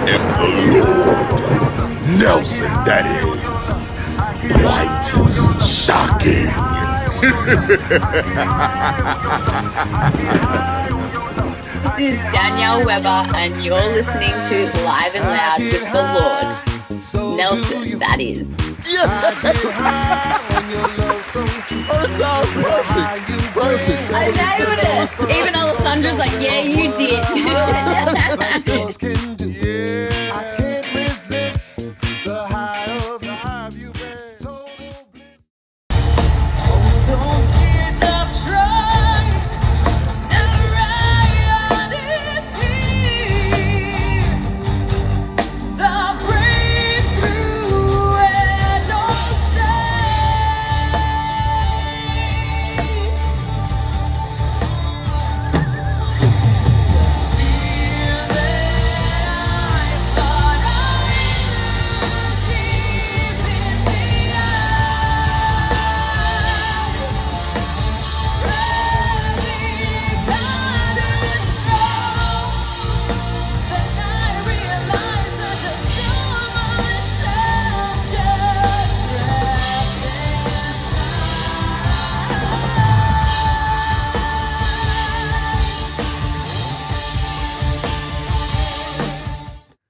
am the Lord. Nelson, that is. Quite shocking. This is Danielle Weber, and you're listening to Live and Loud with the Lord. Nelson, that is. Yes! Perfect. I nailed it. Even Alessandra's like, yeah, you did.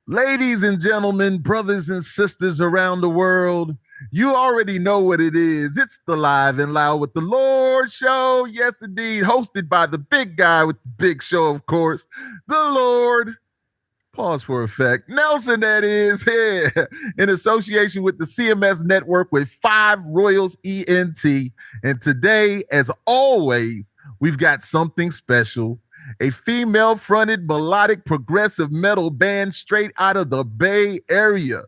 Ladies and gentlemen, brothers and sisters around the world, you already know what it is. It's the Live and Loud with the Lord show. Yes, indeed. Hosted by the big guy with the big show, of course, the Lord. Pause for effect. Nelson, that is, here in association with the CMS Network with 5 Royals ENT. And today, as always, we've got something special. A female-fronted melodic progressive metal band straight out of the Bay Area,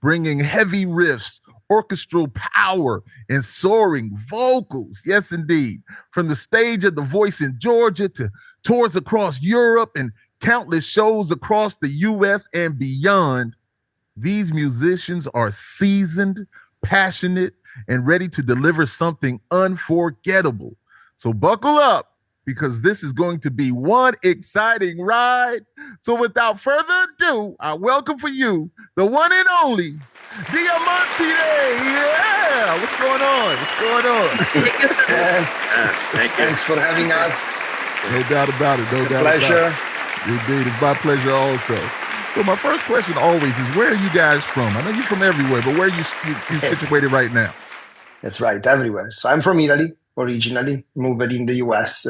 bringing heavy riffs, orchestral power, and soaring vocals. Yes, indeed. From the stage of The Voice in Georgia to tours across Europe and countless shows across the U.S. and beyond, these musicians are seasoned, passionate, and ready to deliver something unforgettable. So buckle up, because this is going to be one exciting ride. So without further ado, I welcome for you the one and only Diamantide. Yeah, what's going on? What's going on? Thank you. Thanks for having us. No doubt about it. No doubt pleasure. About it. Indeed, it's my pleasure also. So my first question always is, where are you guys from? I know you're from everywhere, but where are you situated right now? That's right, everywhere. So I'm from Italy. Originally moved in the US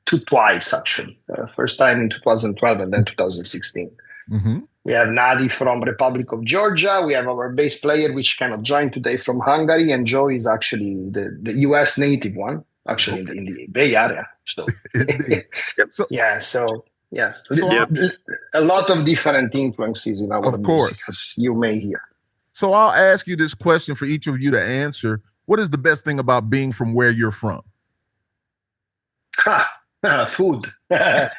twice, actually. First time in 2012 and then 2016. Mm-hmm. We have Nadi from Republic of Georgia. We have our bass player, which cannot join today, from Hungary. And Joe is actually the US native one, actually in the Bay Area. So, a lot of different influences in our music, as you may hear. So I'll ask you this question for each of you to answer. What is the best thing about being from where you're from? Food. Come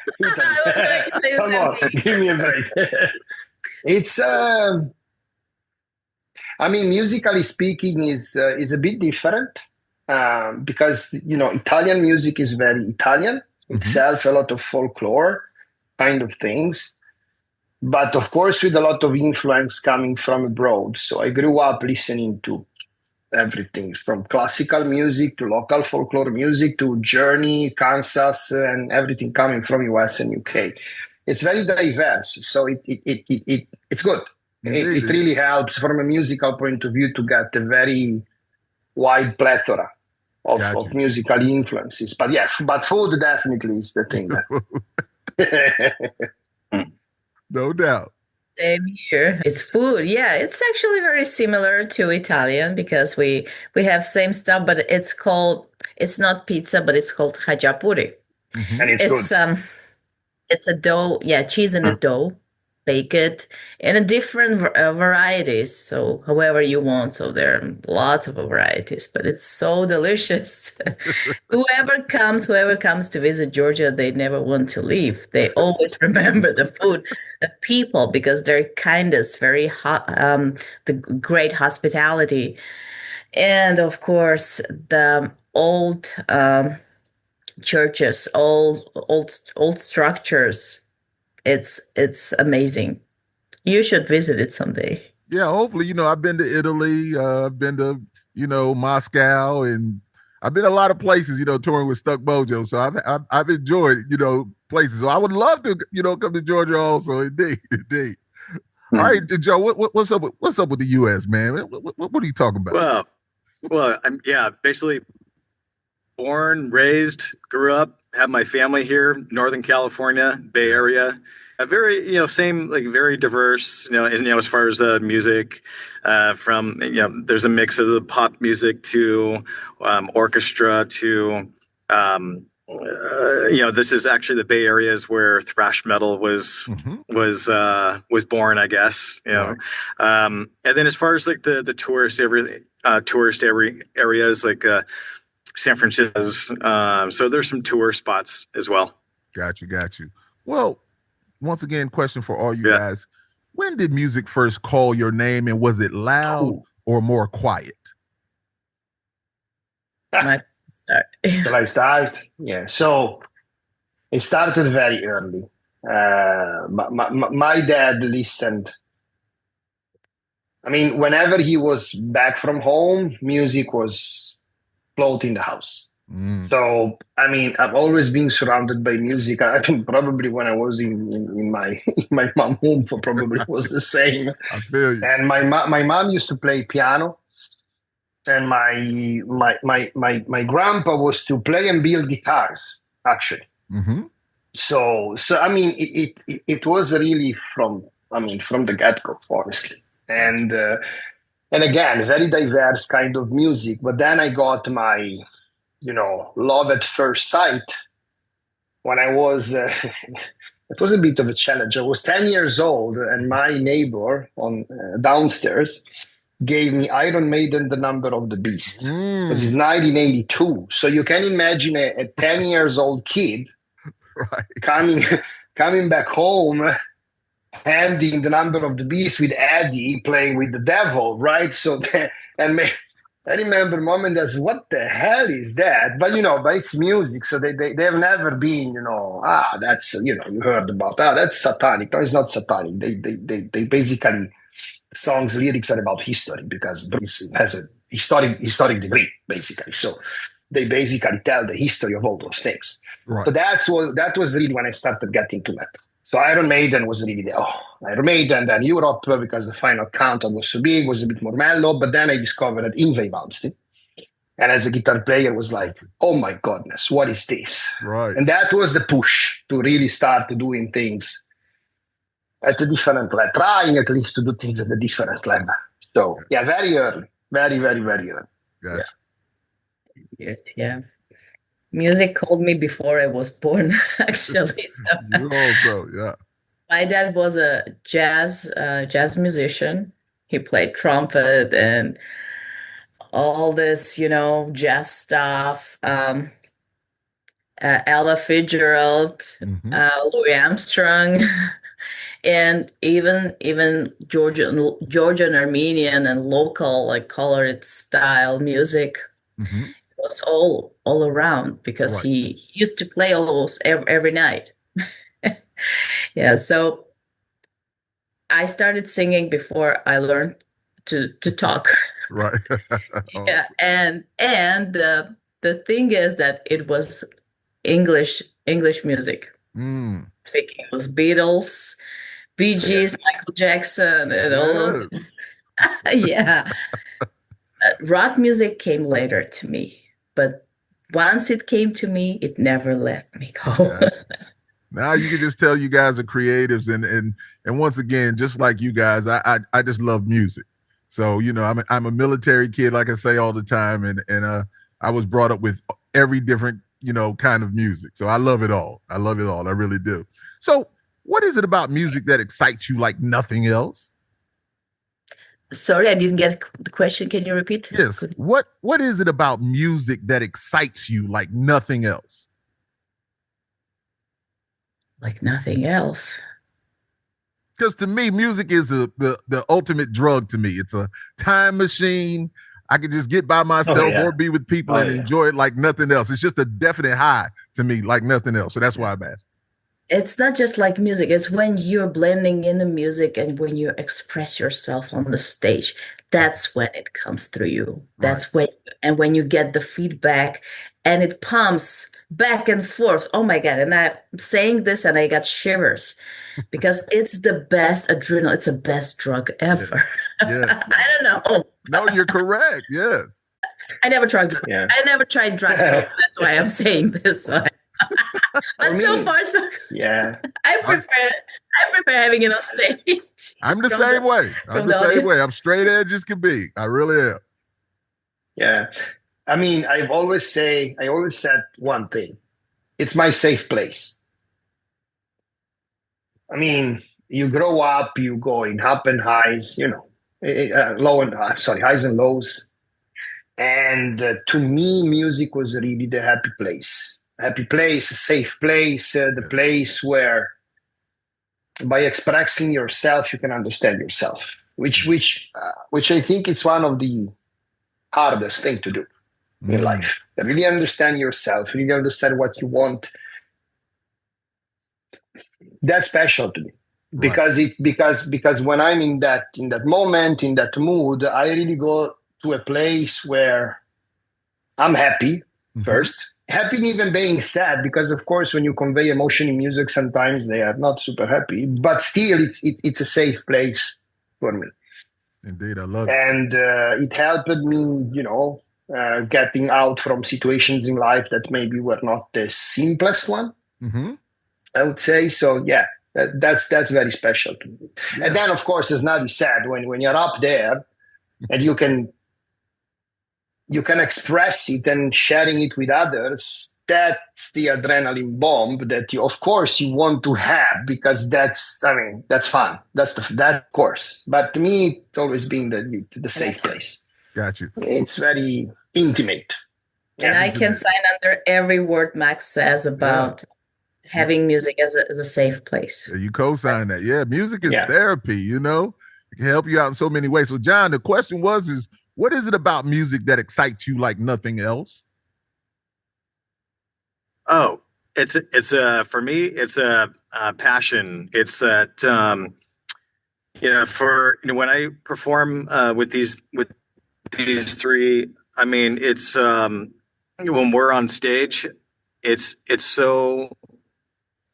on, give me a break. It's, musically speaking, is a bit different because, Italian music is very Italian itself, a lot of folklore kind of things. But of course, with a lot of influence coming from abroad. So I grew up listening to everything from classical music to local folklore music to Journey, Kansas, and everything coming from US and UK. It's very diverse, so it's good. It really helps from a musical point of view to get a very wide plethora of musical influences. But but food definitely is the thing. No doubt. Same here. It's food. Yeah, it's actually very similar to Italian because we have same stuff, but it's not pizza, but it's called khachapuri. Mm-hmm. And it's good. It's a dough, cheese in a dough, bake it in a different varieties. So however you want. So there are lots of varieties, but it's so delicious. Whoever comes to visit Georgia, they never want to leave. They always remember the food, the people, because they're kindest, very hot, the great hospitality. And of course, the old churches, old structures. It's amazing. You should visit it someday. Yeah, hopefully, I've been to Italy, I've been to, Moscow, and I've been a lot of places, touring with Stuck Mojo. So I've enjoyed, places. So I would love to, come to Georgia also. Indeed, indeed. All right, Joe, what's up? What's up with the U.S., man? What are you talking about? Well, I'm basically born, raised, grew up, have my family here, Northern California, Bay Area. A very, same, like very diverse, and, as far as music, from, there's a mix of the pop music to orchestra to, this is actually the Bay Area is where thrash metal was born, I guess. Right. And then as far as like the tourist areas like San Francisco, so there's some tour spots as well. Got you. Well, once again, question for all you guys: when did music first call your name, and was it loud or more quiet? Shall I start? Yeah. So it started very early. My dad listened. I mean, whenever he was back from home, music was floating the house. So, I mean, I've always been surrounded by music. I think probably when I was in my mom's home, probably was the same. I feel you. And my mom used to play piano, and my grandpa was to play and build guitars, actually. So I mean, it was really from the get-go, honestly. And again, very diverse kind of music. But then I got my, love at first sight when I was, it was a bit of a challenge. I was 10 years old, and my neighbor on downstairs gave me Iron Maiden, The Number of the Beast. This is 1982. So you can imagine a 10 years old kid coming back home, handing The Number of the Beast with Eddie playing with the devil, right? So, I remember mom and dad, what the hell is that? But but it's music, so they've never been, that's you heard about that's satanic. No, it's not satanic. They basically, songs lyrics are about history because it has a historic degree, basically. So they basically tell the history of all those things. Right. So that was really when I started getting to metal. So Iron Maiden was really Iron Maiden, then Europe, because the Final Countdown was so big, was a bit more mellow. But then I discovered Yngwie Malmsteen. And as a guitar player, was like, oh my goodness, what is this? Right. And that was the push to really start doing things at a different level, trying at least to do things at a different level. So yeah, very early, very, very, very early. Gotcha. Yeah. Music called me before I was born, actually. You also, yeah. My dad was a jazz musician. He played trumpet and all this, jazz stuff. Ella Fitzgerald, Louis Armstrong, and even Georgian, Armenian, and local like colored style music. It was all around because he used to play all those every night. Yeah, so I started singing before I learned to talk. Right. Yeah, and the thing is that it was English music. Speaking, it was Beatles, Bee Gees, Michael Jackson, and all of it. Yeah. Rock music came later to me, but once it came to me, it never let me go. Yeah. Now you can just tell you guys are creatives, and once again, just like you guys, I just love music. So I'm a military kid, like I say all the time, and I was brought up with every different kind of music. So I love it all. I really do. So what is it about music that excites you like nothing else? Sorry, I didn't get the question. Can you repeat? Yes. What is it about music that excites you like nothing else? Like nothing else. Because to me, music is the ultimate drug to me. It's a time machine. I could just get by myself or be with people and enjoy it like nothing else. It's just a definite high to me, like nothing else. So that's why I'm asking. It's not just like music. It's when you're blending in the music and when you express yourself on the stage. That's when it comes through you. That's when you get the feedback and it pumps back and forth. Oh my God. And I'm saying this and I got shivers because it's the best adrenaline. It's the best drug ever. Yes. I don't know. No, you're correct. Yes. I never tried drugs. I never tried drugs. So that's why I'm saying this. But so far, so good. Yeah. I prefer having it on stage. I'm the same way. I'm straight edge as can be. I really am. Yeah. I mean, I always said one thing. It's my safe place. I mean, you grow up, you go in up and highs, highs and lows. And to me, music was really the happy place. Happy place, a safe place, the place where by expressing yourself, you can understand yourself, which I think it's one of the hardest thing to do in life. Really understand yourself, really understand what you want. That's special to me because when I'm in that moment, in that mood, I really go to a place where I'm happy first. Happy even being sad, because of course when you convey emotion in music, sometimes they are not super happy, but still it's a safe place for me. Indeed, I love it. And it helped me, getting out from situations in life that maybe were not the simplest one. I would say. So yeah, that's very special to me. Yeah. And then of course, as Nadi said, when you're up there and you can express it and sharing it with others, that's the adrenaline bomb that you want to have, because that's fun. That of course. But to me, it's always been the safe place. Got you. It's very intimate. And I can sign under every word Max says about having music as a safe place. You co-sign that. Yeah, music is therapy, It can help you out in so many ways. So John, the question is what is it about music that excites you like nothing else? Oh, it's for me, it's a passion. It's that, when I perform with these three, I mean, it's when we're on stage, it's so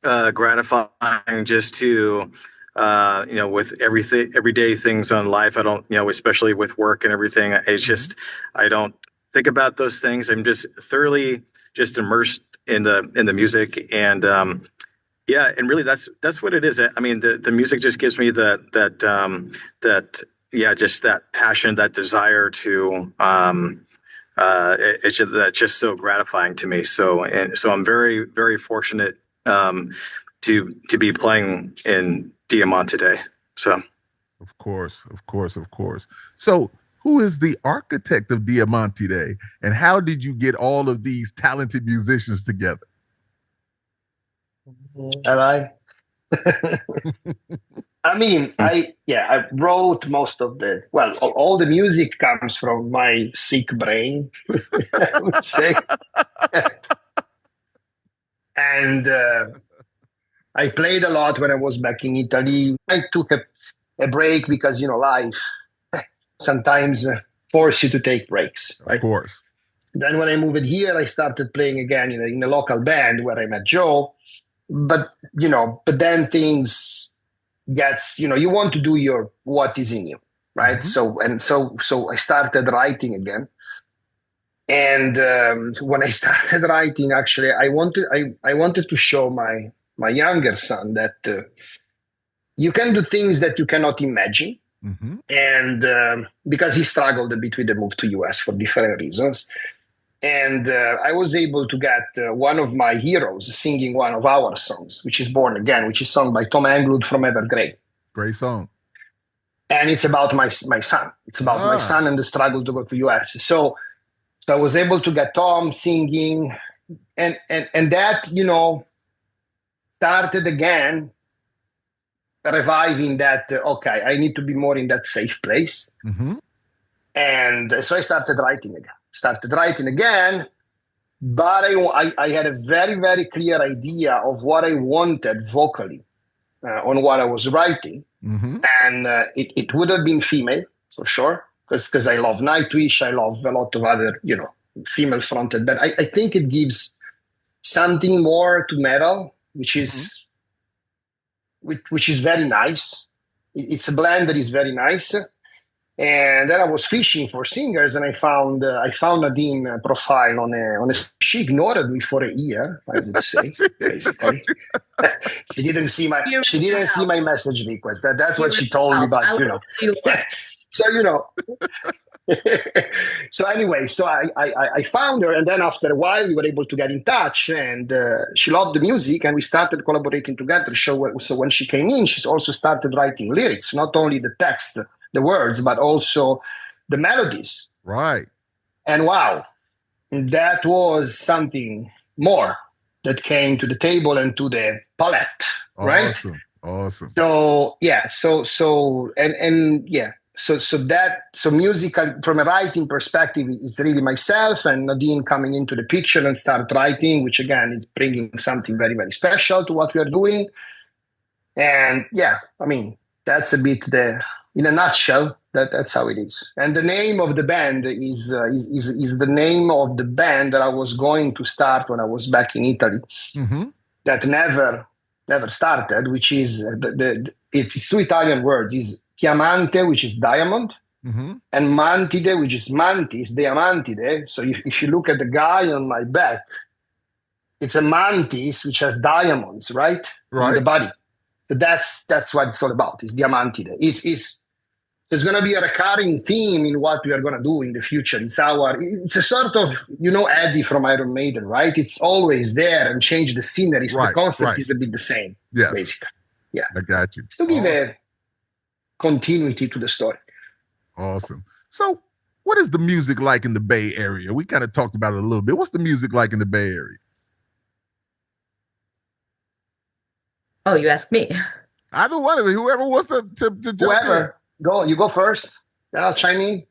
gratifying just to with everyday things on life. I don't, especially with work and everything, it's just, I don't think about those things. I'm just thoroughly just immersed in the music, and and really that's what it is. I mean, the music just gives me just that passion, that desire to it's just, that's just so gratifying to me. So I'm very, very fortunate to be playing in Diamantide. So, of course. So, who is the architect of Diamantide, and how did you get all of these talented musicians together? Have I? I mean, I wrote most of all the music comes from my sick brain, I would say. And I played a lot when I was back in Italy. I took a break because, life sometimes force you to take breaks, right? Of course. Then when I moved here, I started playing again in a local band where I met Joe. But then things gets, you want to do what is in you, right? So I started writing again. And when I started writing, actually, I wanted to show my younger son that you can do things that you cannot imagine. And because he struggled a bit with the move to US for different reasons. And I was able to get one of my heroes singing one of our songs, which is Born Again, which is sung by Tom Englund from Evergrey. Great song. And it's about my son. It's about my son and the struggle to go to US. So I was able to get Tom singing, and that, started again reviving that, I need to be more in that safe place. And so I started writing again. But I had a very, very clear idea of what I wanted vocally on what I was writing. And it would have been female, for sure, because I love Nightwish. I love a lot of other, female fronted. But I think it gives something more to metal, which is very nice. It's a blend that is very nice. And then I was fishing for singers, and I found Nadine profile on a. She ignored me for a year, I would say. Basically, she didn't see my message request. That's what she told me. But so so anyway, so I found her, and then after a while we were able to get in touch, and she loved the music, and we started collaborating together. So when she came in, she also started writing lyrics, not only the text, the words, but also the melodies. Right. And wow, that was something more that came to the table and to the palette. Right. Awesome. So yeah. So musical from a writing perspective is really myself and Nadine coming into the picture and start writing, which again is bringing something very, very special to what we are doing. And yeah, I mean, that's a bit in a nutshell, that's how it is. And the name of the band is the name of the band that I was going to start when I was back in Italy. That never started, which is it's two Italian words. Is Diamante, which is diamond, and Mantide, which is mantis, Diamantide. So if you look at the guy on my back, it's a mantis which has diamonds, right? On the body. So that's what it's all about. It's Diamantide. There's going to be a recurring theme in what we are going to do in the future. It's a sort of, Eddie from Iron Maiden, right? It's always there and change the scenery. The concept is a bit the same, basically. Yeah. I got you. To give a continuity to the story. Awesome. So what is the music like in the Bay Area? We kind of talked about it a little bit. What's the music like in the Bay Area? Oh, you asked me. Either one of it, whoever wants to jump in. You go first, then I'll chime in.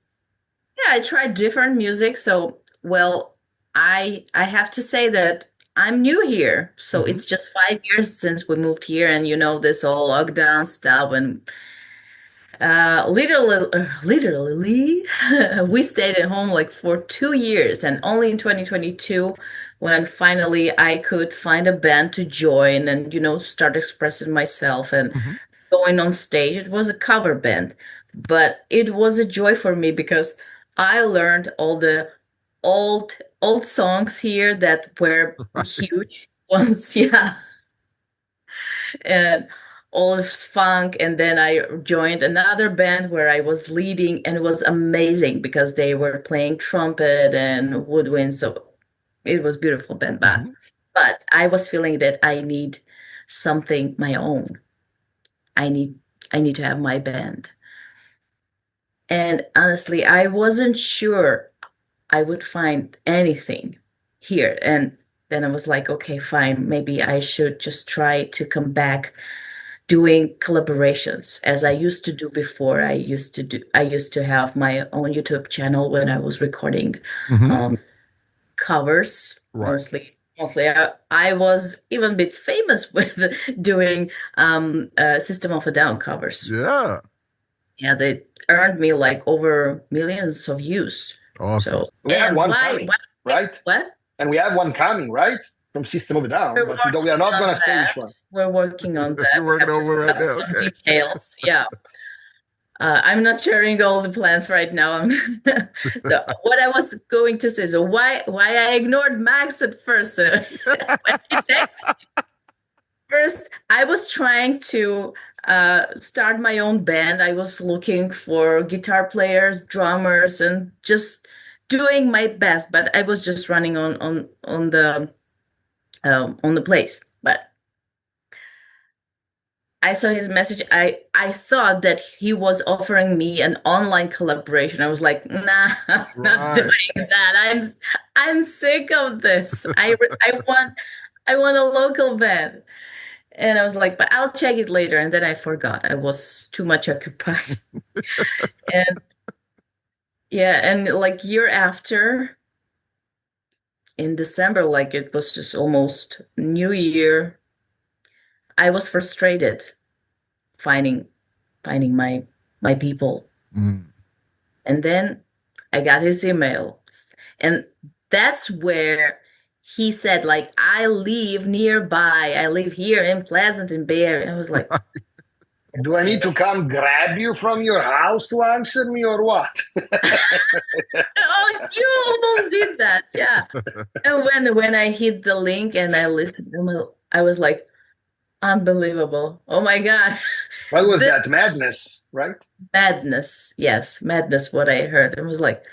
Yeah, I tried different music. So, I have to say that I'm new here. So it's just 5 years since we moved here, and this whole lockdown stuff, and literally we stayed at home like for 2 years, and only in 2022 when finally I could find a band to join and start expressing myself and going on stage. It was a cover band, but it was a joy for me because I learned all the old songs here that were huge ones, and old funk. And then I joined another band where I was leading, and it was amazing because they were playing trumpet and woodwind. So it was beautiful band, but I was feeling that I need something my own. I need to have my band. And honestly, I wasn't sure I would find anything here. And then I was like, okay, fine, maybe I should just try to come back doing collaborations as I used to do before. I used to have my own YouTube channel when I was recording covers, mostly. I was even a bit famous with doing System of a Down covers. Yeah, they earned me like over millions of views. Awesome. So, we have one coming, right? What? And we have one coming, right? From System of a Down, but we are not going to say which one. We're working on that. You're working over right now. Okay. Details, yeah. I'm not sharing all the plans right now. So what I was going to say is why I ignored Max at first. When he texted me. First, I was trying to start my own band. I was looking for guitar players, drummers, and just doing my best. But I was just running on the place. But I saw his message. I thought that he was offering me an online collaboration. I was like, nah, I'm not doing that. I'm sick of this. I want a local band. And I was like, but I'll check it later. And then I forgot. I was too much occupied. And Yeah, and like year after, in December, like it was just almost New Year, I was frustrated finding my people. Mm. And then I got his email. And that's where he said, like, I live nearby. I live here in Pleasant in Bay Area. And I was like, Do I need to come grab you from your house to answer me or what? oh, you almost did that. Yeah. And when I hit the link and I listened, I was like, unbelievable. Oh my God. What was that? Madness, right? Madness. Yes, madness, what I heard. It was like,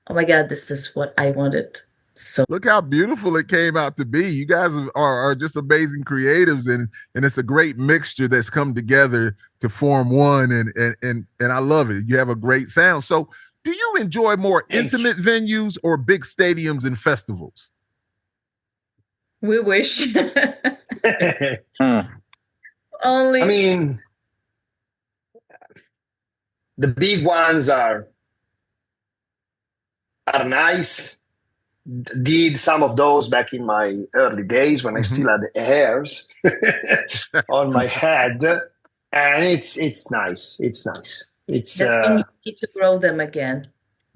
oh my God, this is what I wanted. So Look how beautiful it came out to be. You guys are just amazing creatives, and it's a great mixture that's come together to form one. And I love it. You have a great sound. So, do you enjoy more intimate venues or big stadiums and festivals? we wish. Only. I mean, the big ones are nice. Did some of those back in my early days when I still had hairs on my head, and it's nice. It's nice. It's That's when you need to grow them again.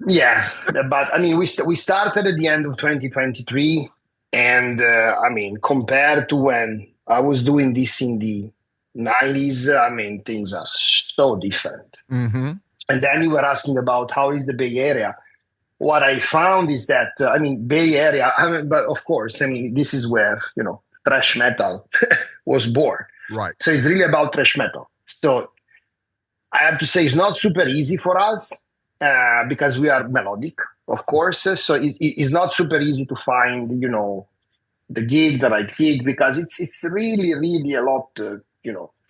Yeah, but I mean, we started at the end of 2023, and I mean, compared to when I was doing this in the 90s, I mean, things are so different. Mm-hmm. And then you were asking about how is the Bay Area. What I found is that, I mean, Bay Area, but of course, I mean, this is where, thrash metal was born. Right. So it's really about thrash metal. So I have to say it's not super easy for us because we are melodic, of course. So it's not super easy to find, the gig, the right gig, because it's really, really a lot,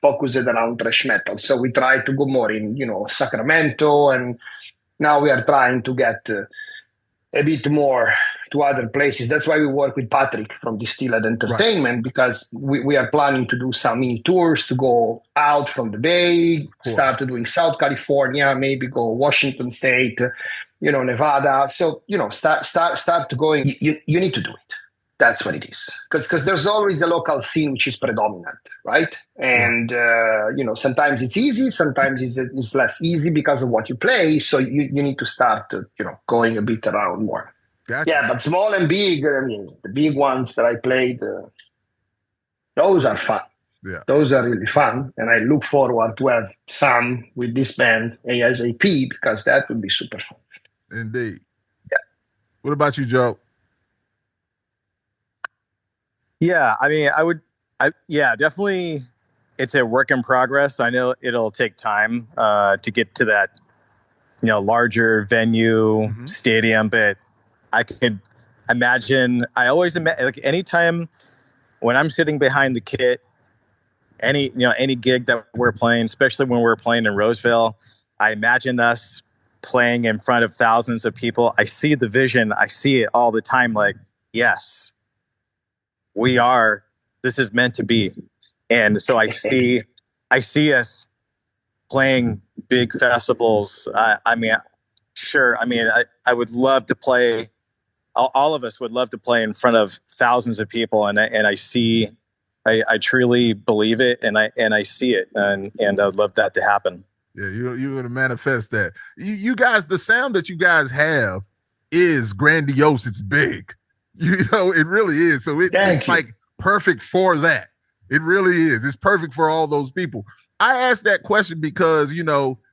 focused around thrash metal. So we try to go more in, Sacramento, and now we are trying to get a bit more to other places. That's why we work with Patrick from Distilled Entertainment, right, because we are planning to do some mini tours to go out from the Bay, start doing South California, maybe go Washington State, Nevada. So, start going. You need to do it. That's what it is. Because there's always a local scene which is predominant, right? And, sometimes it's easy, sometimes it's less easy because of what you play. So you need to start, going a bit around more. Gotcha. Yeah, but small and big, I mean, the big ones that I played, those are fun. Yeah. Those are really fun. And I look forward to have some with this band ASAP, because that would be super fun. Indeed. Yeah. What about you, Joe? Yeah, I mean, definitely it's a work in progress. I know it'll take time to get to that, larger venue, stadium, but I could imagine, like anytime when I'm sitting behind the kit, any gig that we're playing, especially when we're playing in Roseville, I imagine us playing in front of thousands of people. I see the vision. I see it all the time. Like, yes, this is meant to be. And so I see us playing big festivals. I would love to play. All of us would love to play in front of thousands of people. And I truly believe it. And I see it. And I'd love that to happen. Yeah. You're going to manifest that. You guys, the sound that you guys have is grandiose. It's big. It really is. So it's like perfect for that. It really is. It's perfect for all those people. I asked that question because,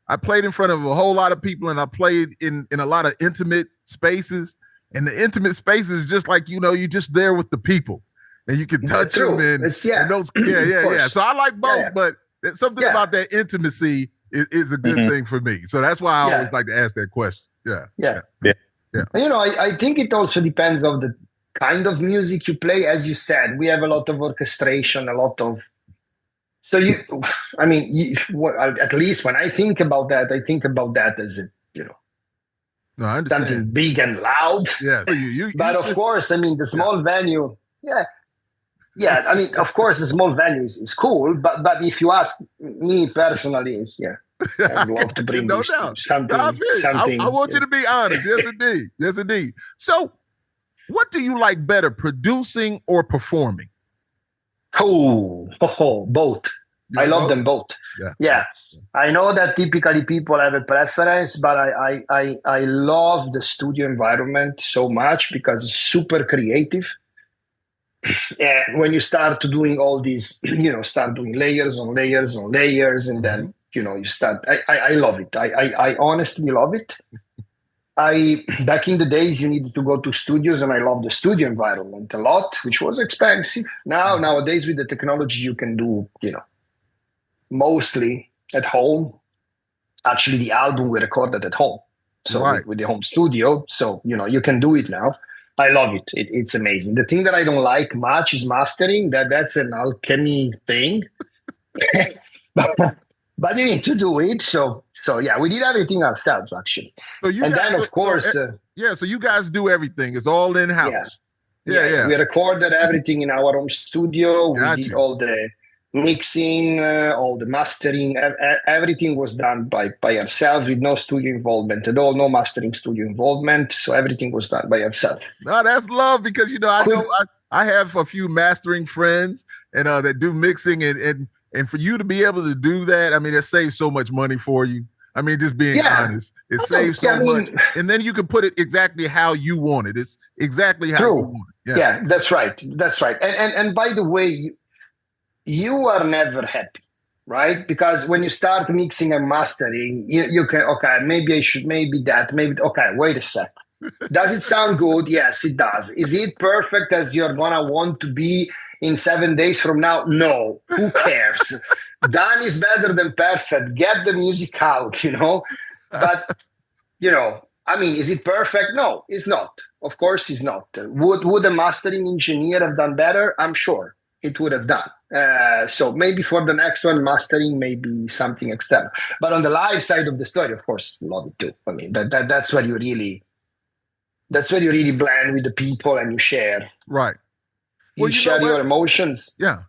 I played in front of a whole lot of people, and I played in a lot of intimate spaces. And the intimate space is just like, you're just there with the people, and you can touch them. And those, yeah. So I like both, but something about that intimacy is a good thing for me. So that's why I always like to ask that question. Yeah. I think it also depends on the kind of music you play. As you said, we have a lot of orchestration, so at least when I think about that, as no, I understand. Something big and loud. Yeah. But of course, I mean, the small venue, I mean, of course, the small venue is cool, but if you ask me personally, I would love to bring no you doubt. something. I want you to be honest. Yes, indeed. Yes, indeed. So, what do you like better, producing or performing? Both. I love them both. Yeah. I know that typically people have a preference, but I love the studio environment so much because it's super creative. And when you start doing all these, start doing layers on layers on layers, and then, you start, I love it. I honestly love it. Back in the days, you needed to go to studios, and I love the studio environment a lot, which was expensive. Nowadays, with the technology, you can do, mostly at home. Actually, the album we recorded at home, so with the home studio. So you can do it now. I love it. It's amazing. The thing that I don't like much is mastering. That's an alchemy thing, but you need to do it. So yeah, we did everything ourselves actually. So so you guys do everything. It's all in house. Yeah. We recorded everything in our home studio. We did all the mixing, all the mastering, everything was done by ourselves with no studio involvement at all, no mastering studio involvement. So everything was done by ourselves. No, that's love because I have a few mastering friends and that do mixing and for you to be able to do that, I mean, it saves so much money for you. I mean, just being honest, it saves so much, and then you can put it exactly how you want it. It's exactly how you want it. Yeah, that's right. And by the way, you are never happy, right? Because when you start mixing and mastering, you can, maybe wait a sec. Does it sound good? Yes, it does. Is it perfect as you're gonna want to be in 7 days from now? No. Who cares? Done is better than perfect. Get the music out, But, I mean, is it perfect? No, it's not. Of course it's not. Would a mastering engineer have done better? I'm sure it would have done. So maybe for the next one, mastering may be something external. But on the live side of the story, of course, love it too. I mean, that's where you really blend with the people and you share. Right. You share your emotions. Yeah.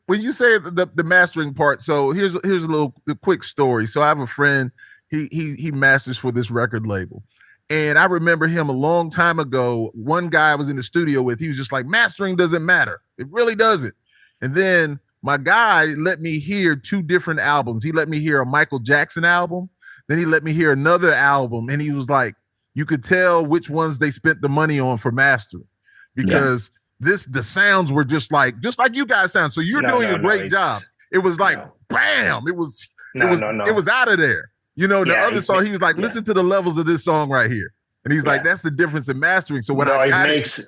When you say the mastering part, so here's a quick story. So I have a friend, he masters for this record label. And I remember him a long time ago. One guy I was in the studio with, he was just like, mastering doesn't matter. It really doesn't. And then my guy let me hear 2 different albums. He let me hear a Michael Jackson album. Then he let me hear another album. And he was like, you could tell which ones they spent the money on for mastering because the sounds were just like you guys sound. So you're doing a great job. It was like, bam, it was out of there. The other song, he was like, listen to the levels of this song right here. And he's like, that's the difference in mastering. So it makes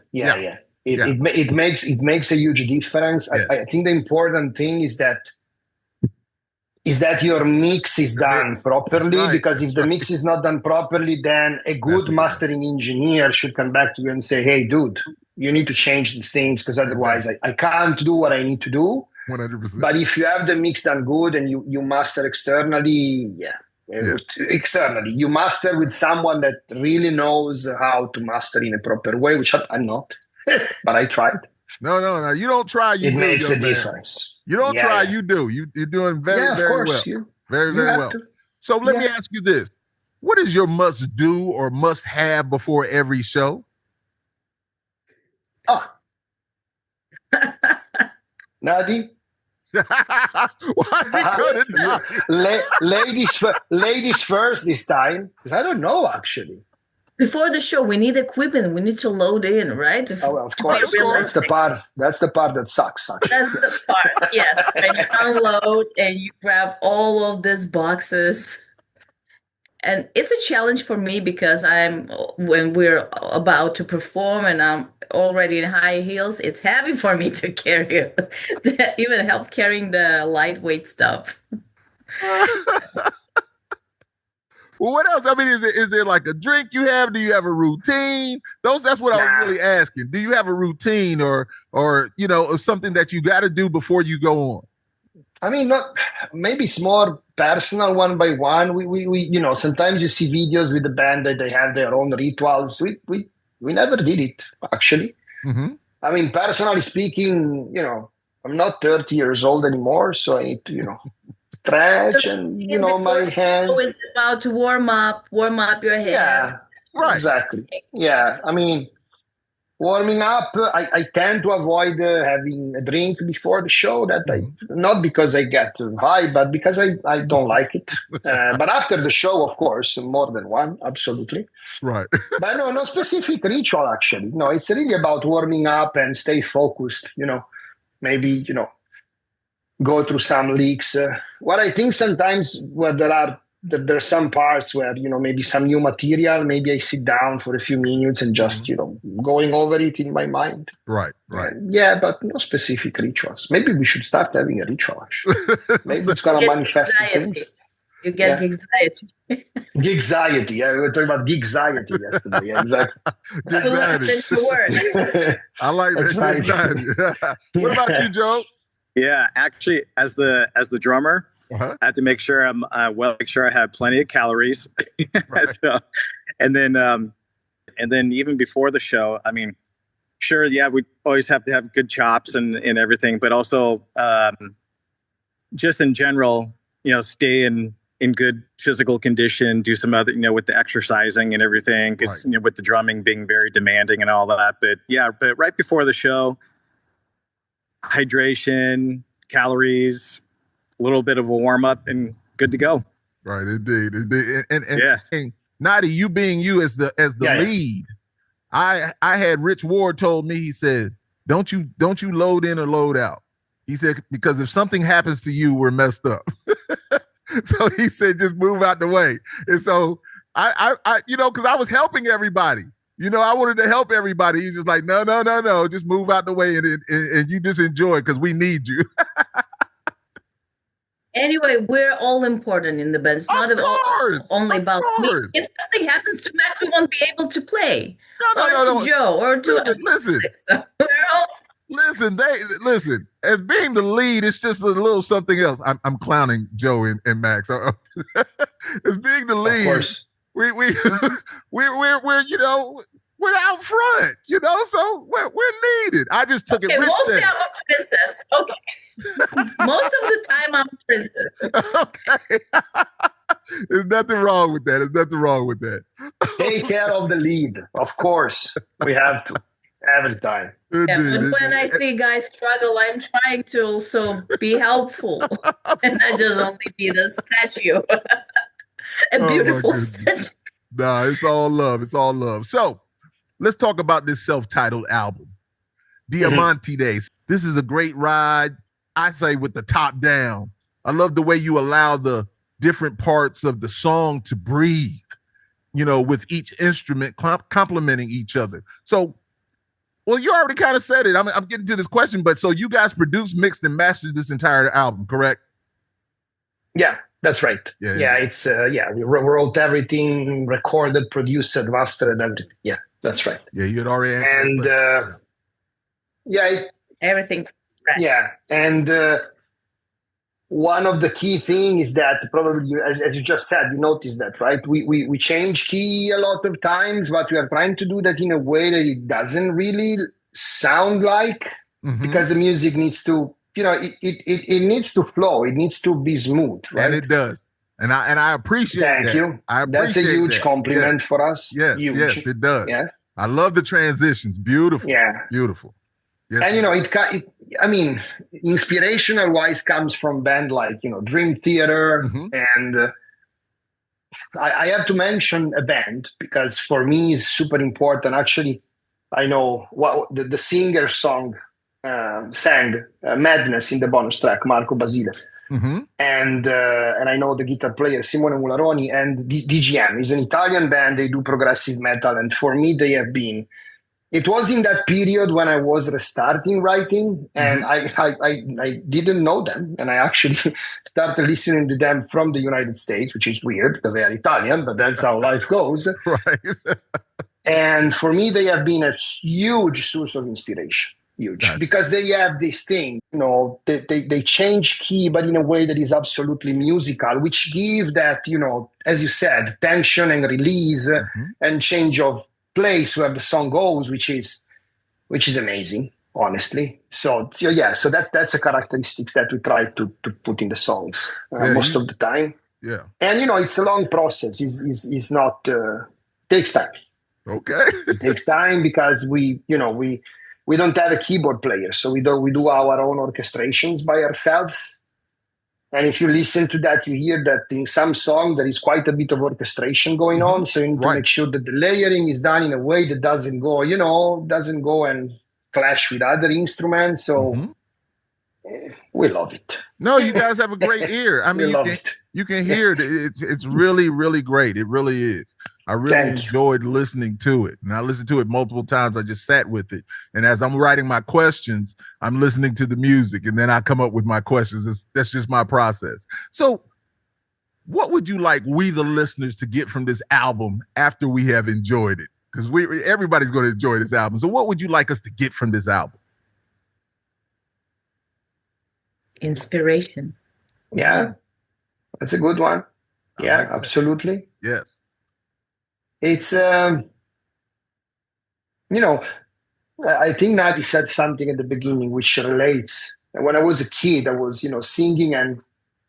a huge difference. Yes. I think the important thing is that your mix is done properly, because if the mix is not done properly, then a good mastering engineer should come back to you and say, hey, dude, you need to change the things, because otherwise I can't do what I need to do. 100%. But if you have the mix done good and you master externally, externally, you master with someone that really knows how to master in a proper way, which I'm not, but I tried. No. You don't try. It makes a difference. You don't try. You do. You're doing very, very well. Very well. So let me ask you this: what is your must do or must have before every show? Nadi. Ladies first this time, because I don't know actually. Before the show, we need equipment. We need to load in, right? Of course. That's the part that sucks, actually. That's the part, yes. And you unload and you grab all of these boxes. And it's a challenge for me because when we're about to perform and I'm already in high heels, it's heavy for me to carry it, to even help carrying the lightweight stuff. Well, what else? I mean, is there like a drink you have? Do you have a routine? That's what I was really asking. Do you have a routine or something that you got to do before you go on? I mean, maybe it's more personal, one by one. We sometimes you see videos with the band that they have their own rituals. We never did it, actually. Mm-hmm. I mean, personally speaking, I'm not 30 years old anymore, so I need to, stretch, and my hands. It's about to warm up your hands. Yeah, Right. exactly. Yeah, I mean, warming up, I tend to avoid having a drink before the show. Not because I get high, but because I don't like it. But after the show, of course, more than one, absolutely. Right. But no specific ritual, actually. No, it's really about warming up and stay focused, maybe, go through some leaks. What I think sometimes where there are some parts where, maybe some new material, maybe I sit down for a few minutes and just, going over it in my mind. Right. Yeah, but no specific rituals. Maybe we should start having a ritual, actually. Maybe it's going to manifest things. You get anxiety. Gigxiety. Yeah, we were talking about gigxiety yesterday. Yeah, exactly. I like that. Right. What about you, Joe? Yeah, actually, as the drummer, I have to make sure make sure I have plenty of calories. Right. So, and then even before the show, I mean, sure, yeah, we always have to have good chops and everything, but also just in general, stay in good physical condition, do some other, with the exercising and everything, because with the drumming being very demanding and all that. But right before the show, hydration, calories, a little bit of a warm up, and good to go. Right, indeed. And Nadi, you being you as the lead, I had Rich Ward told me, he said, don't you load in or load out. He said, because if something happens to you, we're messed up. So he said, just move out the way. And so I because I was helping everybody. I wanted to help everybody. He's just like, no, just move out the way and you just enjoy it because we need you. Anyway, we're all important in the band. It's not only about me. If something happens to Max, we won't be able to play. No. To Joe or to listen. Listen. As being the lead, it's just a little something else. I'm clowning Joe and Max. As being the lead, of course. we're out front, so we're needed. I just took it. Mostly I'm a princess. Okay. Most of the time I'm a princess. Okay. There's nothing wrong with that. Take care of the lead. Of course. We have to. Every time. Yeah, but when I see guys struggle, I'm trying to also be helpful. And not just only be the statue. A beautiful statue. Nah, it's all love. So let's talk about this self-titled album, Diamantide. This is a great ride, I say, with the top down. I love the way you allow the different parts of the song to breathe, with each instrument complementing each other. So, well, you already kind of said it. I'm getting to this question, but so you guys produced, mixed, and mastered this entire album, correct? Yeah, that's right. Yeah. It's we wrote everything, recorded, produced, mastered, everything. Yeah, that's right. Yeah, you had already answered. And everything. Right. Yeah, and one of the key things is that probably, as you just said, you noticed that, right? We change key a lot of times, but we are trying to do that in a way that it doesn't really sound like, because the music needs to, it needs to flow. It needs to be smooth, right? And it does. And I appreciate that. Thank you. That's a huge compliment for us. Yes, huge. Yes, it does. Yeah. I love the transitions. Beautiful. Yeah. Beautiful. Yes, and inspirational wise comes from band like Dream Theater, and I have to mention a band because for me it's super important. Actually, I know what the singer sang Madness in the bonus track, Marco Basile, and I know the guitar player Simone Mularoni, and DGM is an Italian band. They do progressive metal, and for me they have been. It was in that period when I was restarting writing, and I didn't know them, and I actually started listening to them from the United States, which is weird because they are Italian, but that's how life goes. Right. And for me, they have been a huge source of inspiration. Huge, because they have this thing, they change key, but in a way that is absolutely musical, which give that, as you said, tension and release and change of place where the song goes, which is amazing. honestly. So that's a characteristics that we try to put in the songs most of the time. Yeah. And it's a long process. Is not takes time. Okay. It takes time because we don't have a keyboard player, so we do our own orchestrations by ourselves. And if you listen to that, you hear that in some song there is quite a bit of orchestration going on. So you need to make sure that the layering is done in a way that doesn't go and clash with other instruments. So we love it. No, you guys have a great ear. I mean, you can hear it. It's really, really great. It really is. I really enjoyed listening to it. And I listened to it multiple times. I just sat with it. And as I'm writing my questions, I'm listening to the music. And then I come up with my questions. That's just my process. So what would you like we, the listeners, to get from this album after we have enjoyed it? Because everybody's going to enjoy this album. So what would you like us to get from this album? Inspiration. Yeah, that's a good one. Yeah, like absolutely. Yes. It's, I think Nati said something at the beginning which relates. When I was a kid, I was, singing and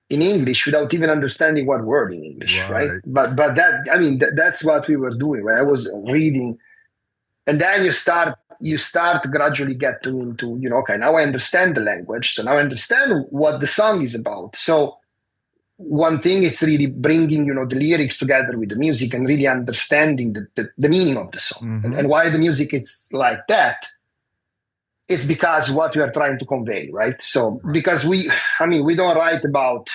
in English without even understanding what word in English, right? But that, I mean, that's what we were doing, right? I was reading, and then you start gradually getting into, okay, now I understand the language, so now I understand what the song is about. So one thing is really bringing, the lyrics together with the music and really understanding the meaning of the song and why the music is like that. It's because what we are trying to convey, right? So because we don't write about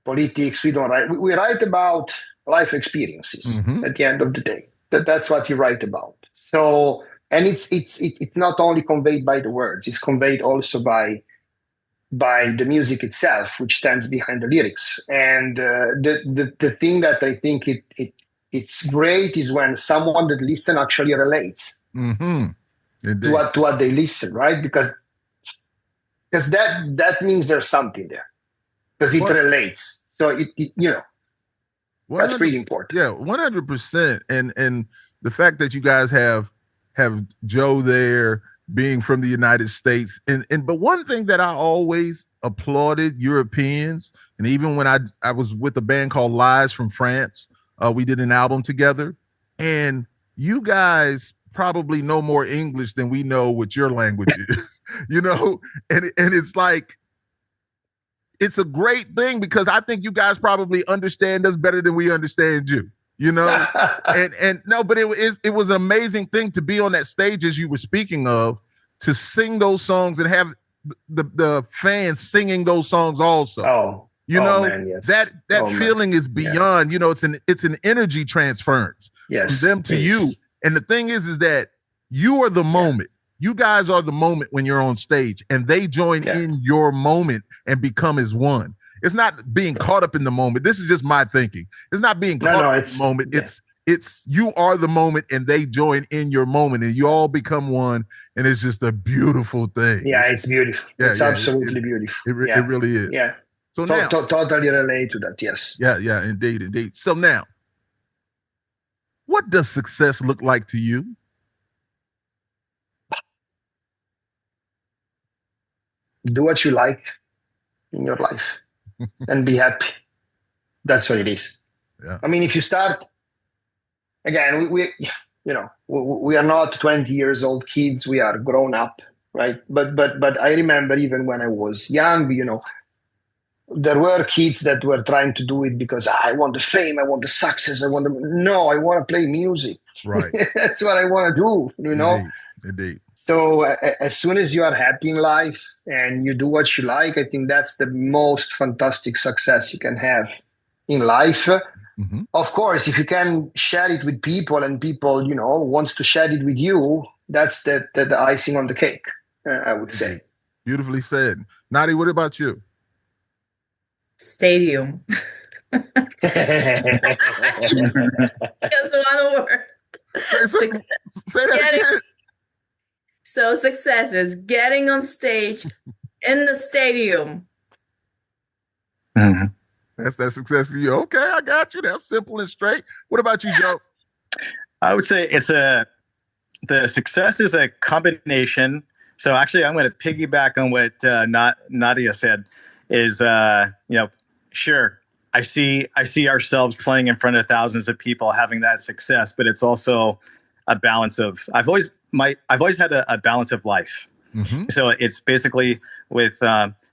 politics, we write about life experiences at the end of the day. That's what you write about. So, and it's not only conveyed by the words, it's conveyed also by the music itself, which stands behind the lyrics. And the thing that I think it's great is when someone that listens actually relates to what they listen, right? Because that means there's something there, because it relates. So that's pretty important. Yeah, 100%. And the fact that you guys have Joe there, being from the United States. But one thing that I always applauded Europeans, and even when I was with a band called Lies from France, we did an album together, and you guys probably know more English than we know what your language is, and it's like, it's a great thing because I think you guys probably understand us better than we understand you. And no, but it was an amazing thing to be on that stage as you were speaking of, to sing those songs and have the fans singing those songs also. Man, yes. That feeling is beyond. It's an energy transference from them to you. And the thing is that you are the moment. You guys are the moment when you're on stage, and they join in your moment and become as one. It's not being caught up in the moment. This is just my thinking. It's not being caught up in the moment. It's you are the moment, and they join in your moment, and you all become one, and it's just a beautiful thing. Yeah, it's beautiful. It's absolutely beautiful. It really is. Yeah. So now, totally relate to that. Yes. Yeah, indeed. So now, what does success look like to you? Do what you like in your life and be happy. That's what it is. Yeah. I mean, if you start again, we are not 20 years old kids. We are grown up, right? But I remember even when I was young, there were kids that were trying to do it because I want the fame, I want the success, I want to play music. Right. That's what I want to do, Indeed. So as soon as you are happy in life and you do what you like, I think that's the most fantastic success you can have in life. Mm-hmm. Of course, if you can share it with people and people, wants to share it with you, that's the icing on the cake, I would say. Beautifully said. Nadi, what about you? Stadium. Just one word. Say that again. So success is getting on stage in the stadium. Mm-hmm. That's that success for you. Okay, I got you. That's simple and straight. What about you, Joe? I would say the success is a combination. So actually, I'm going to piggyback on what Nadia said. Is sure, I see ourselves playing in front of thousands of people, having that success, but it's also a balance of. I've always had a balance of life. Mm-hmm. So it's basically with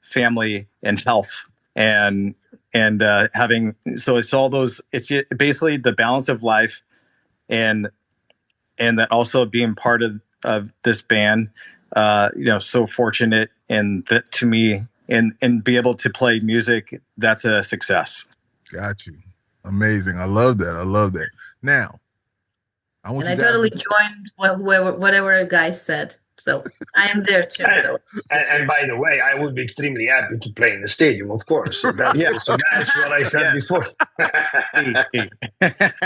family and health and having. So it's all those. It's basically the balance of life, and that also being part of this band. So fortunate, and that to me, and be able to play music, that's a success. Got you. Amazing. I love that. Now, I totally joined whatever guys said. So I am there too. And by the way, I would be extremely happy to play in the stadium, of course. So that's what I said before.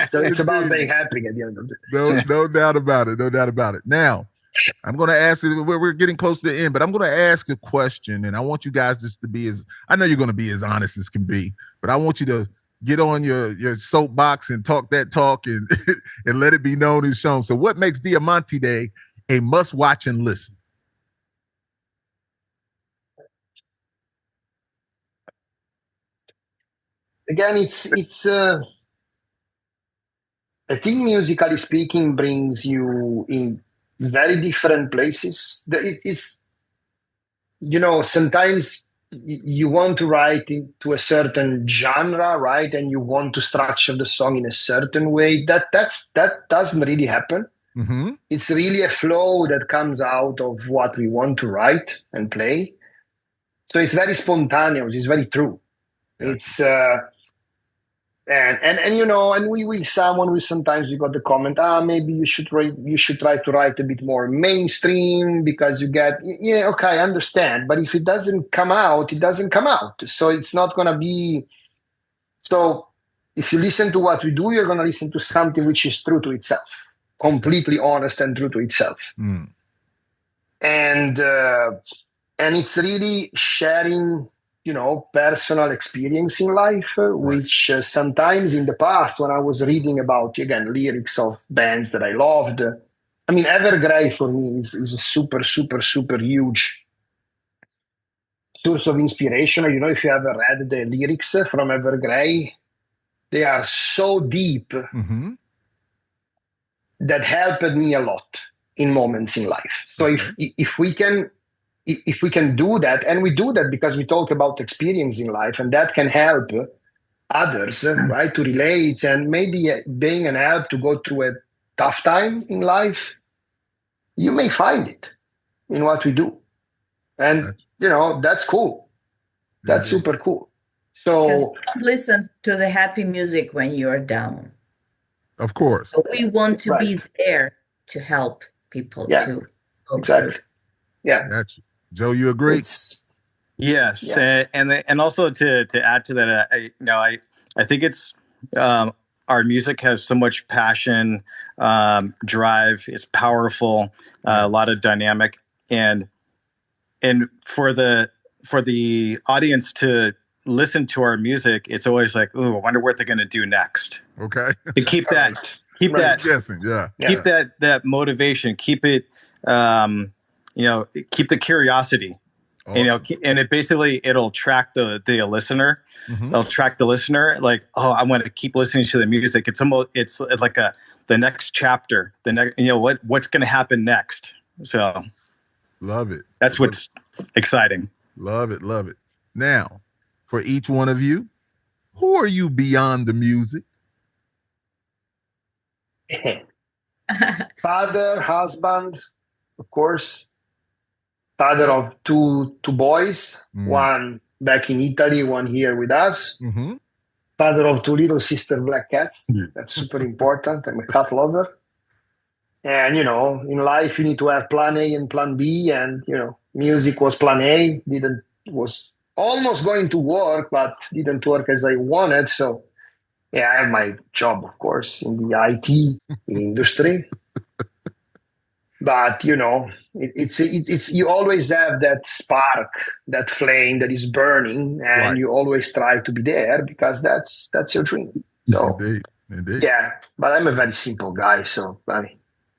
So it's about being happy at the end of the day. No doubt about it. No doubt about it. Now, I'm going to ask you, we're getting close to the end, but I'm going to ask a question, and I want you guys just to be I know you're going to be as honest as can be, but I want you to get on your soapbox and talk that talk and and let it be known and shown. So what makes Diamantide a must watch and listen? Again, it's I think musically speaking brings you in very different places. It's sometimes you want to write into a certain genre, right? And you want to structure the song in a certain way. That doesn't really happen. Mm-hmm. It's really a flow that comes out of what we want to write and play. So it's very spontaneous. It's very true. Yeah. It's and we sometimes we got the comment, maybe you should try to write a bit more mainstream because you get, okay, I understand, but if it doesn't come out, it doesn't come out. So it's not gonna be. So if you listen to what we do, you're gonna listen to something which is true to itself, completely honest and true to itself. Mm. And it's really sharing personal experience in life, which sometimes in the past, when I was reading about, again, lyrics of bands that I loved, I mean, Evergrey for me is a super, super, super huge source of inspiration. If you ever read the lyrics from Evergrey, they are so deep mm-hmm. that helped me a lot in moments in life. So if we can do that, and we do that because we talk about experience in life, and that can help others, right, to relate, and maybe being an help to go through a tough time in life, you may find it in what we do. And, that's cool. That's super cool. So you don't listen to the happy music when you're down. Of course. So we want to be there to help people too. Exactly. Yeah. That's Joe, you agree? Yes, yeah. And also to add to that, I think it's our music has so much passion, drive. It's powerful, a lot of dynamic, and for the audience to listen to our music, it's always like, ooh, I wonder what they're going to do next. Okay, to keep that guessing, keep that motivation, keep it. Keep the curiosity, awesome. And it'll track the listener. Mm-hmm. It'll track the listener. Like, I want to keep listening to the music. It's like the next chapter, the next, what's going to happen next. So love it. That's what's exciting. Love it. Now, for each one of you, who are you beyond the music? Father, husband, of course. Father of two boys, one back in Italy, one here with us. Mm-hmm. Father of two little sister black cats. That's super important. I'm a cat lover. And, in life, you need to have plan A and plan B. And, music was plan A. Was almost going to work, but didn't work as I wanted. So, I have my job, of course, in the IT industry. But, it's you always have that spark, that flame that is burning, and you always try to be there because that's your dream. So, Indeed. Yeah, but I'm a very simple guy, so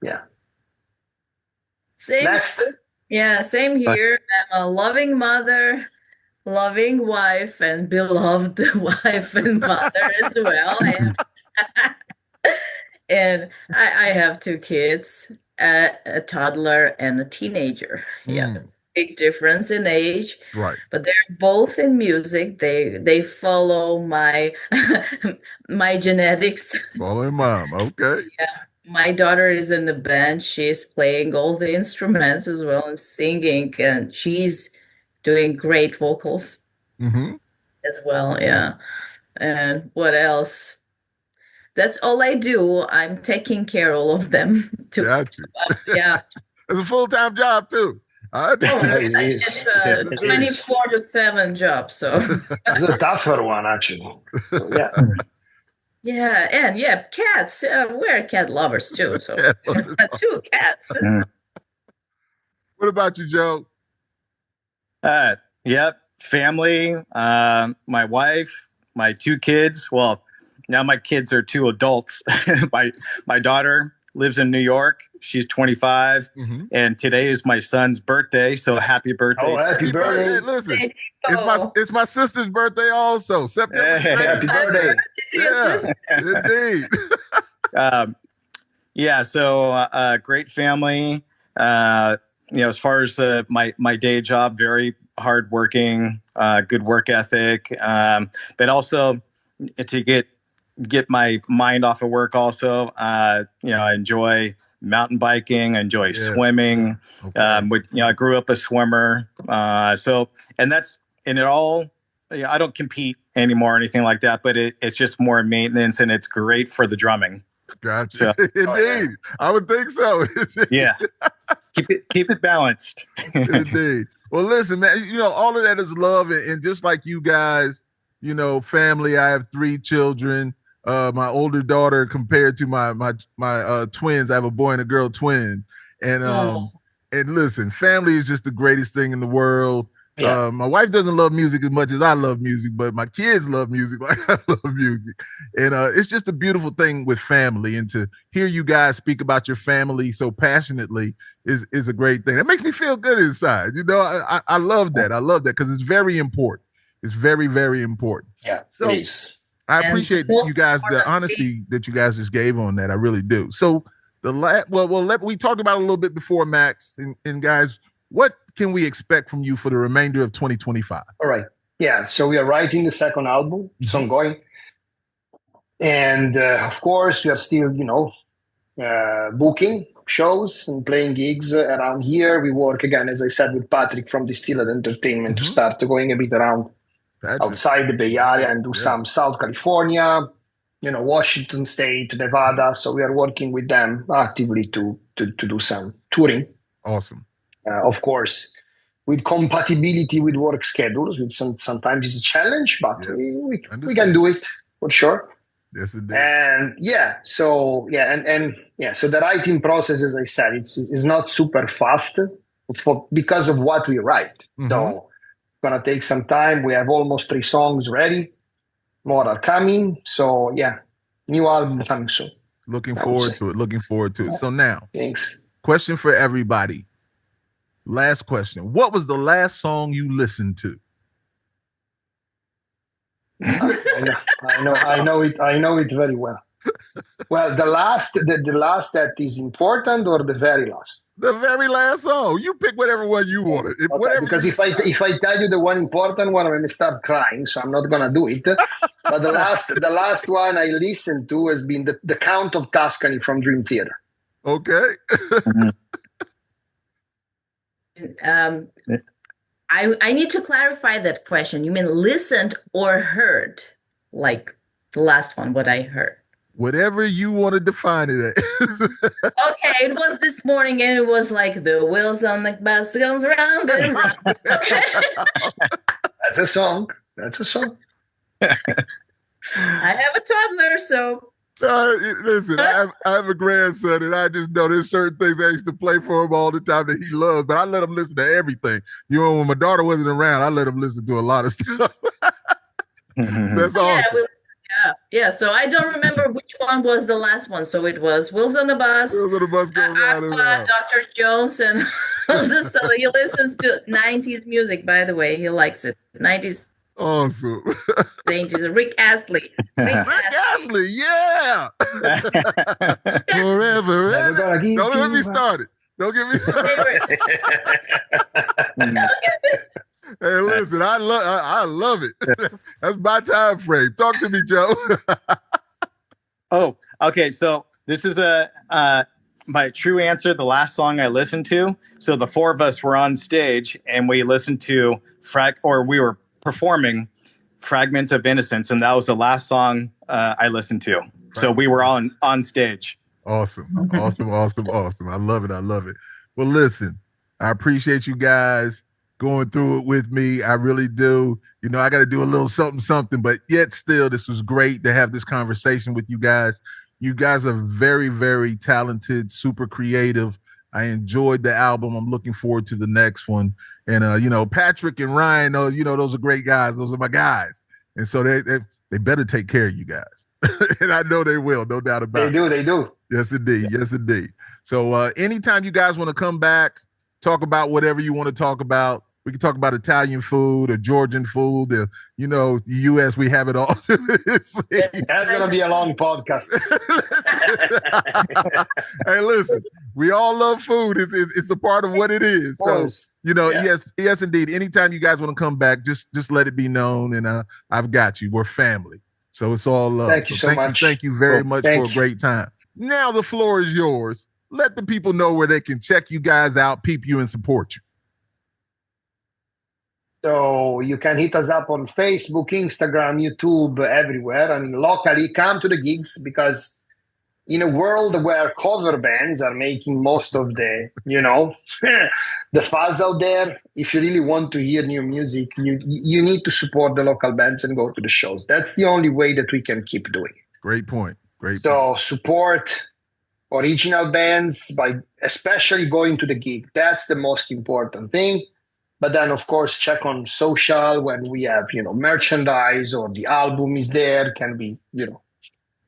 yeah. Same. Next. Yeah, same here. I'm a loving mother, loving wife, and beloved wife and mother as well. And I have two kids, a toddler and a teenager. Yeah, big difference in age. Right. But they're both in music. They follow my my genetics. Following mom. Okay. Yeah. My daughter is in the band. She's playing all the instruments as well and singing, and she's doing great vocals as well. Yeah. And what else? That's all I do. I'm taking care of all of them. Got you. Yeah. It's a full-time job too. I understand. It's a 24/7 job. So it's a tougher one, actually. So, yeah. Yeah, and cats. We're cat lovers too. So two cats. What about you, Joe? Yep. Family, my wife, my two kids. Well, now my kids are two adults. my daughter lives in New York. She's 25, and today is my son's birthday. So happy birthday! Oh, happy birthday! Listen, it's my sister's birthday also. September. Happy birthday! Yeah, indeed. So great family. As far as my day job, very hardworking, good work ethic, but also to get my mind off of work. Also, I enjoy mountain biking, I enjoy swimming. Okay. I grew up a swimmer. I don't compete anymore or anything like that, but it's just more maintenance, and it's great for the drumming. Gotcha. So, indeed. I would think so. Yeah. Keep it balanced. Indeed. Well, listen, man, all of that is love. And just like you guys, family, I have 3 children. My older daughter compared to my twins, I have a boy and a girl twin. And listen, family is just the greatest thing in the world. Yeah. My wife doesn't love music as much as I love music, but my kids love music like I love music. And it's just a beautiful thing with family. And to hear you guys speak about your family so passionately is a great thing. It makes me feel good inside. I love that. I love that because it's very important. It's very, very important. Yeah, so please. I appreciate you guys, the honesty that you guys just gave on that. I really do. So we talked about it a little bit before, Max, and guys, what can we expect from you for the remainder of 2025? All right. Yeah. So we are writing the second album. It's ongoing. And of course, we are still, booking shows and playing gigs around here. We work again, as I said, with Patrick from Distilled Entertainment to start going a bit around outside the Bay Area and do some South California, Washington State, Nevada. So we are working with them actively to do some touring. Awesome. Of course, with compatibility with work schedules, which sometimes is a challenge, but we can do it for sure. Yes, indeed. And so the writing process, as I said, is not super fast because of what we write. So it's gonna take some time. We have almost 3 songs ready. More are coming. So new album coming soon. Looking forward to it. So now, thanks. Question for everybody. Last question. What was the last song you listened to? I know it very well. Well, the last that is important, or the very last? The very last song. You pick whatever one you wanted. Because if I tell you the one important one, I'm gonna start crying, so I'm not gonna do it. But the last one I listened to has been the Count of Tuscany from Dream Theater. Okay. I need to clarify that question. You mean listened or heard? Like the last one, what I heard. Whatever you want to define it as. Okay, it was this morning, and it was like the wheels on the bus goes round and round. Okay. That's a song. I have a toddler, so. Listen, I have a grandson, and I just know there's certain things I used to play for him all the time that he loves, but I let him listen to everything. When my daughter wasn't around, I let him listen to a lot of stuff. That's awesome. Yeah. So I don't remember which one was the last one. So it was Wheels on the Bus. Wheels on the Bus goes round and round. Dr. Jones and all the stuff. He listens to 90s music, by the way. He likes it. 90s, Awesome. 80s. Rick Astley. Rick Astley, yeah. Forever. Never gonna give Don't get you me up. started. Don't get me started. Hey, listen, I love it. That's my time frame. Talk to me, Joe. Oh, okay. So this is my true answer. The last song I listened to. So the four of us were on stage and we listened to we were performing Fragments of Innocence, and that was the last song I listened to. So we were on stage. Awesome. I love it. Well, listen, I appreciate you guys going through it with me. I really do. You know, I got to do a little something, but yet still, this was great to have this conversation with you guys. You guys are very, very talented, super creative. I enjoyed the album. I'm looking forward to the next one. And, you know, Patrick and Ryan, you know, those are great guys. Those are my guys. And so they better take care of you guys. And I know they will, no doubt about it. They do. Yes, indeed. Yeah. Yes, indeed. So anytime you guys want to come back, talk about whatever you want to talk about. We can talk about Italian food or Georgian food. You know, the U.S., we have it all. That's going to be a long podcast. Hey, listen, we all love food. It's a part of what it is. So, you know, yes, indeed. Anytime you guys want to come back, just let it be known. And I've got you. We're family. So it's all love. Thank you so much. Thank you very much for a great time. Now the floor is yours. Let the people know where they can check you guys out, peep you, and support you. So you can hit us up on Facebook, Instagram, YouTube, everywhere. I mean, locally, come to the gigs, because in a world where cover bands are making most of the, you know, the fuzz out there, if you really want to hear new music, you need to support the local bands and go to the shows. That's the only way that we can keep doing it. Great point. So support original bands by especially going to the gig. That's the most important thing. But then, of course, check on social when we have, you know, merchandise or the album is there, can be, you know,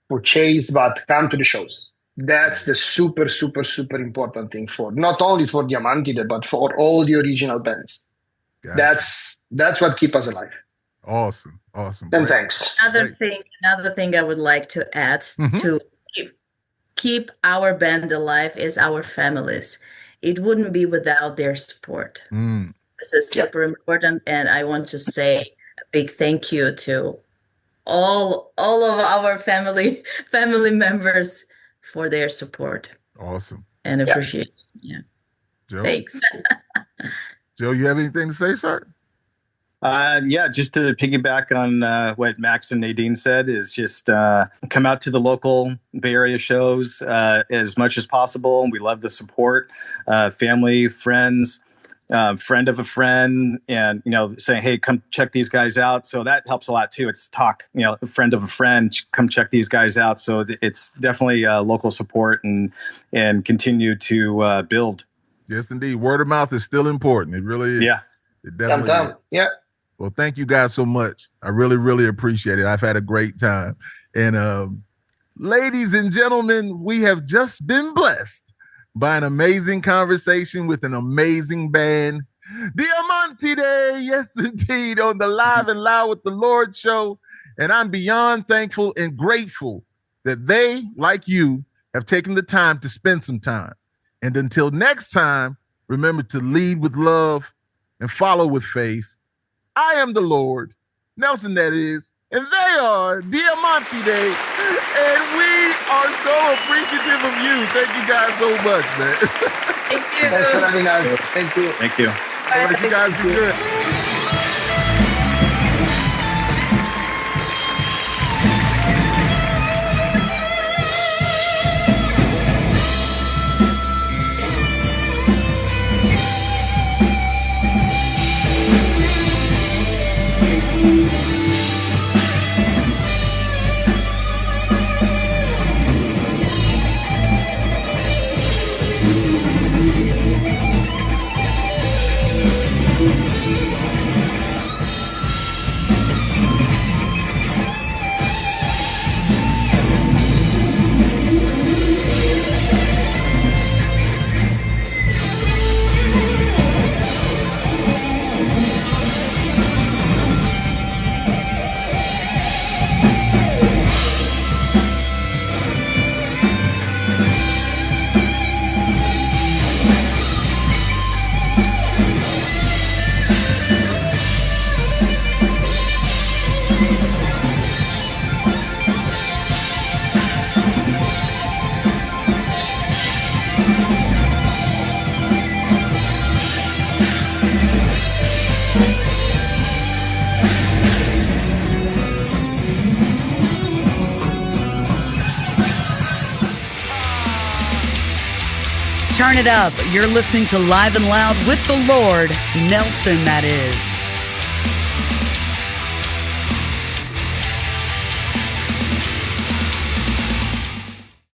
purchased, but come to the shows. That's the super, super, super important thing for not only for Diamantide, but for all the original bands. Gotcha. That's what keeps us alive. Awesome. And thanks. Another thing I would like to add to keep our band alive is our families. It wouldn't be without their support. This is super important, and I want to say a big thank you to all of our family members for their support. Awesome. And appreciation. Yeah. Joe? Thanks. Joe, you have anything to say, sir? Just to piggyback on what Max and Nadine said, is just come out to the local Bay Area shows as much as possible. We love the support, family, friends, friend of a friend, and, you know, saying, hey, come check these guys out. So that helps a lot too. It's talk, you know, a friend of a friend, come check these guys out. So it's definitely local support and continue to build. Yes, indeed. Word of mouth is still important. It really is. Yeah. It definitely is. Yeah. Well, thank you guys so much. I really, really appreciate it. I've had a great time. And ladies and gentlemen, we have just been blessed by an amazing conversation with an amazing band. Diamantide, yes, indeed, on the Live and Loud with the Lord show. And I'm beyond thankful and grateful that they, like you, have taken the time to spend some time. And until next time, remember to lead with love and follow with faith. I am the Lord, Nelson that is, and they are Diamantide, and we are so appreciative of you. Thank you guys so much, man. Thank you. Thanks for having us. Thank you. Thank you. All right, you guys be good. Turn it up. You're listening to Live and Loud with the Lord, Nelson, that is.